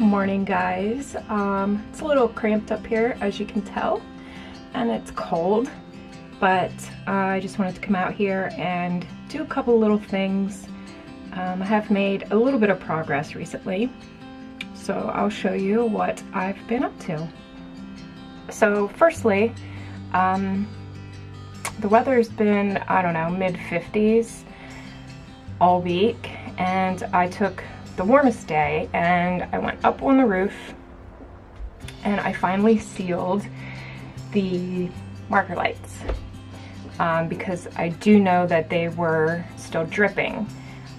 morning, guys. It's a little cramped up here, as you can tell, and it's cold, but I just wanted to come out here and do a couple little things. I have made a little bit of progress recently, so I'll show you what I've been up to. So firstly, the weather's been, I don't know, mid-50s all week, and I took the warmest day and I went up on the roof and I finally sealed the marker lights because I do know that they were still dripping.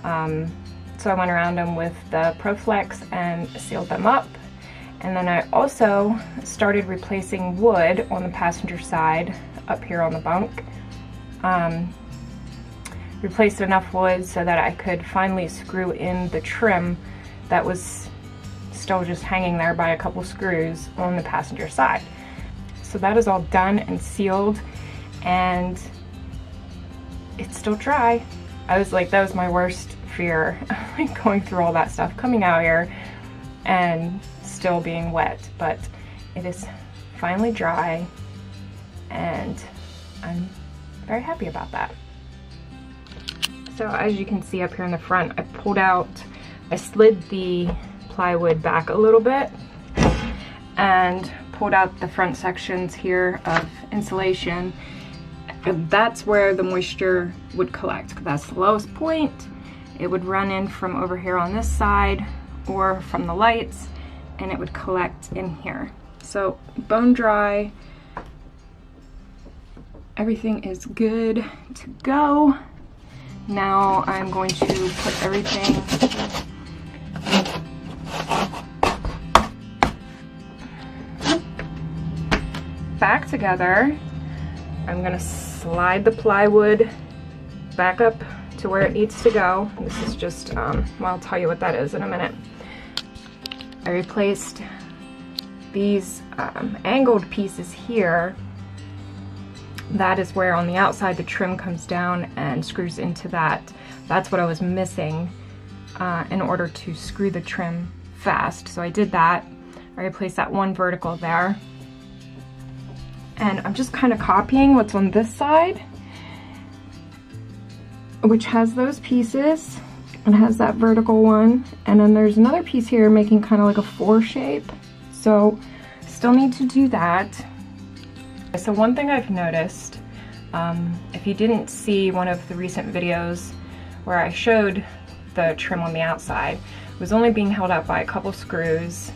So I went around them with the ProFlex and sealed them up. And then I also started replacing wood on the passenger side up here on the bunk. Replaced enough wood so that I could finally screw in the trim that was still just hanging there by a couple screws on the passenger side. So that is all done and sealed, and it's still dry. I was like, that was my worst fear, like going through all that stuff, coming out here and still being wet, but it is finally dry and I'm very happy about that. So as you can see up here in the front, I slid the plywood back a little bit and pulled out the front sections here of insulation. That's where the moisture would collect. That's the lowest point. It would run in from over here on this side or from the lights, and it would collect in here. So bone dry, everything is good to go. Now I'm going to put everything back together. I'm gonna slide the plywood back up to where it needs to go. This is just, well, I'll tell you what that is in a minute. I replaced these angled pieces here. That is where on the outside the trim comes down and screws into that. That's what I was missing in order to screw the trim fast. So I did that. I replaced that one vertical there. And I'm just kind of copying what's on this side, which has those pieces and has that vertical one. And then there's another piece here making kind of like a 4 shape. So still need to do that. So one thing I've noticed, if you didn't see one of the recent videos where I showed the trim on the outside, it was only being held up by a couple screws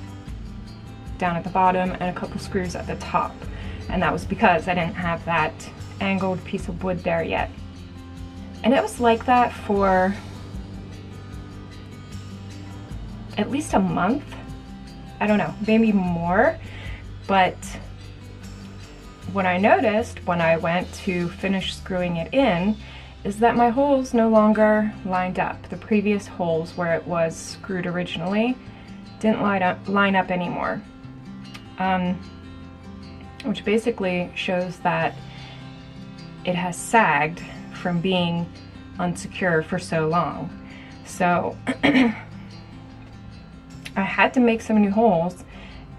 down at the bottom and a couple screws at the top. And that was because I didn't have that angled piece of wood there yet. And it was like that for at least a month. I don't know, maybe more, but what I noticed when I went to finish screwing it in is that my holes no longer lined up. The previous holes where it was screwed originally didn't line up anymore. Which basically shows that it has sagged from being unsecure for so long. So I had to make some new holes.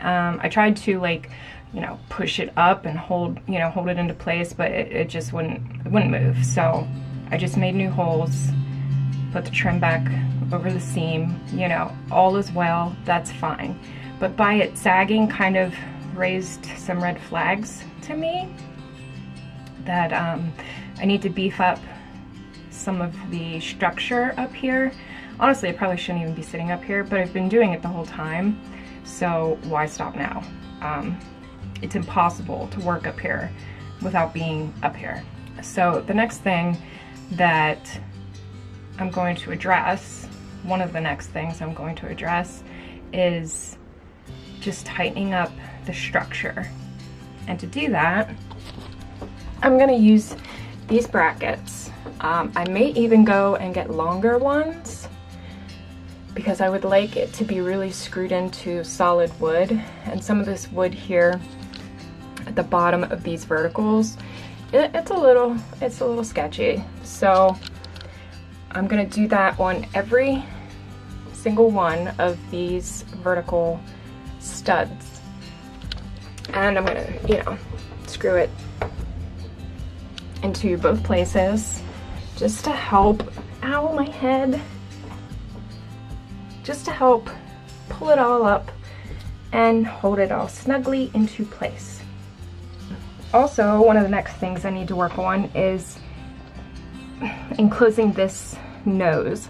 I tried to, like, you know, push it up and hold it into place, but it just wouldn't move. So I just made new holes, put the trim back over the seam, you know, all is well, that's fine. But by it sagging kind of raised some red flags to me that I need to beef up some of the structure up here. Honestly, I probably shouldn't even be sitting up here, but I've been doing it the whole time, so why stop now? It's impossible to work up here without being up here. So the next thing that I'm going to address, one of the next things I'm going to address, is just tightening up the structure. And to do that, I'm gonna use these brackets. I may even go and get longer ones because I would like it to be really screwed into solid wood, and some of this wood here at the bottom of these verticals, it's a little sketchy. So I'm gonna do that on every single one of these vertical studs. And I'm gonna, you know, screw it into both places just to help, ow, my head, just to help pull it all up and hold it all snugly into place. Also, one of the next things I need to work on is enclosing this nose.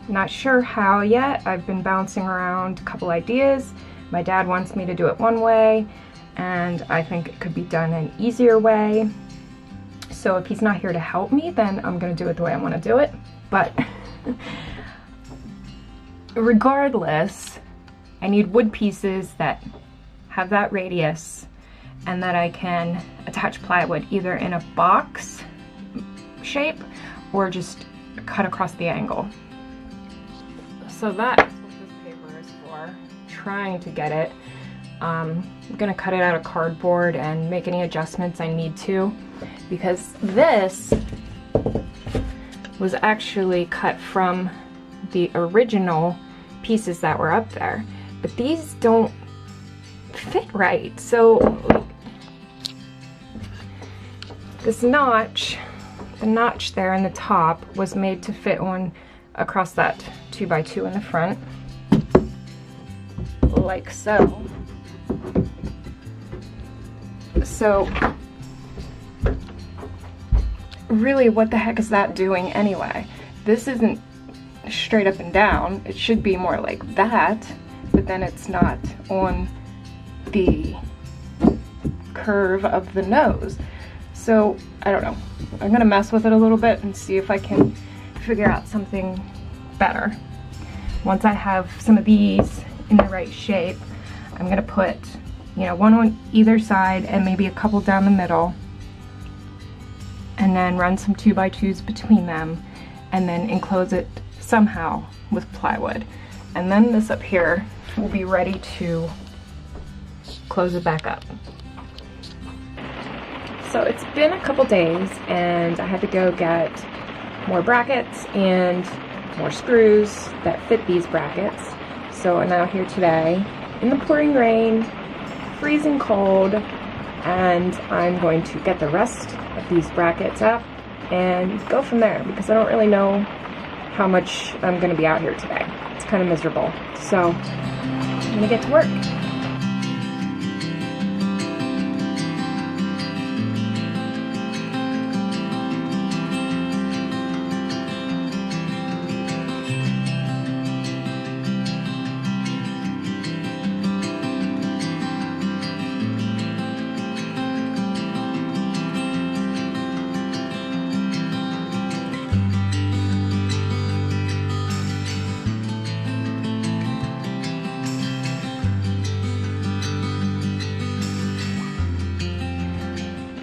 Not sure how yet. I've been bouncing around a couple ideas. My dad wants me to do it one way, and I think it could be done an easier way. So if he's not here to help me, then I'm gonna do it the way I wanna do it. But regardless, I need wood pieces that have that radius and that I can attach plywood either in a box shape or just cut across the angle. So that is what this paper is for. Trying to get it. I'm gonna cut it out of cardboard and make any adjustments I need to, because this was actually cut from the original pieces that were up there, but these don't fit right. So this notch, the notch there in the top was made to fit on across that 2x2 in the front, like so. So really, what the heck is that doing anyway? This isn't straight up and down. It should be more like that, but then it's not on the curve of the nose. So I don't know. I'm gonna mess with it a little bit and see if I can figure out something better. Once I have some of these in the right shape, I'm gonna put, you know, one on either side and maybe a couple down the middle, and then run some 2x2s between them, and then enclose it somehow with plywood. And then this up here will be ready to close it back up. So it's been a couple days and I had to go get more brackets and more screws that fit these brackets. So I'm out here today in the pouring rain, freezing cold, and I'm going to get the rest of these brackets up and go from there, because I don't really know how much I'm going to be out here today. It's kind of miserable. So I'm going to get to work.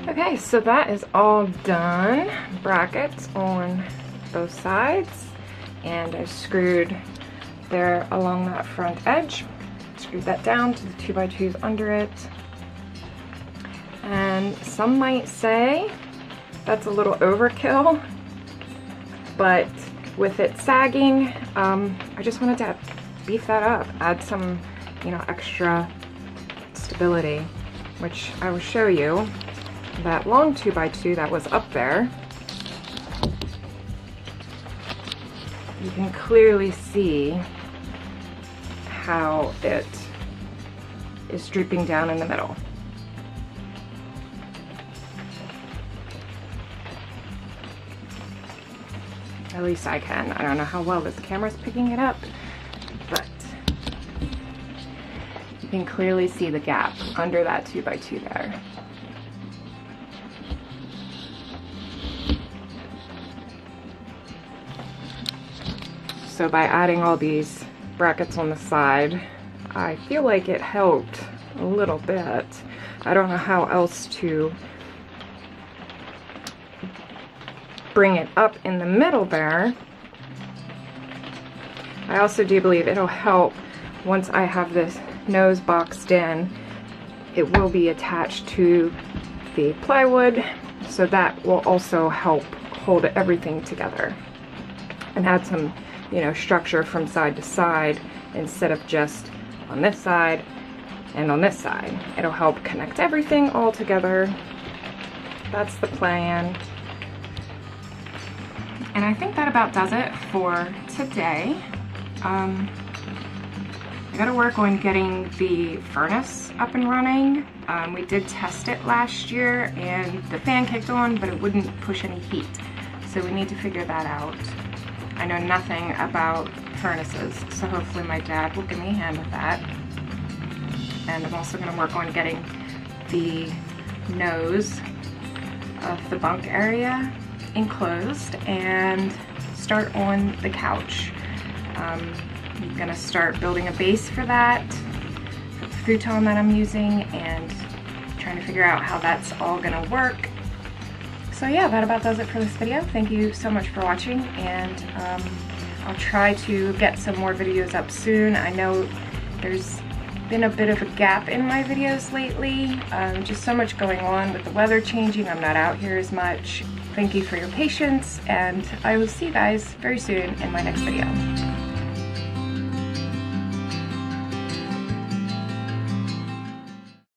Okay, so that is all done. Brackets on both sides, and I screwed there along that front edge. Screwed that down to the 2x2s under it. And some might say that's a little overkill, but with it sagging, I just wanted to beef that up, add some, you know, extra stability, which I will show you. That long 2x2 that was up there, you can clearly see how it is drooping down in the middle. At least I can. I don't know how well this camera's picking it up, but you can clearly see the gap under that 2x2 there. So by adding all these brackets on the side, I feel like it helped a little bit. I don't know how else to bring it up in the middle there. I also do believe it'll help once I have this nose boxed in. It will be attached to the plywood, so that will also help hold everything together and add some, you know, structure from side to side instead of just on this side and on this side. It'll help connect everything all together. That's the plan. And I think that about does it for today. I gotta work on getting the furnace up and running. We did test it last year and the fan kicked on, but it wouldn't push any heat. So we need to figure that out. I know nothing about furnaces, so hopefully my dad will give me a hand with that. And I'm also gonna work on getting the nose of the bunk area enclosed and start on the couch. I'm gonna start building a base for that, for the futon that I'm using, and trying to figure out how that's all gonna work. So yeah, that about does it for this video. Thank you so much for watching, and I'll try to get some more videos up soon. I know there's been a bit of a gap in my videos lately. Just so much going on with the weather changing. I'm not out here as much. Thank you for your patience, and I will see you guys very soon in my next video.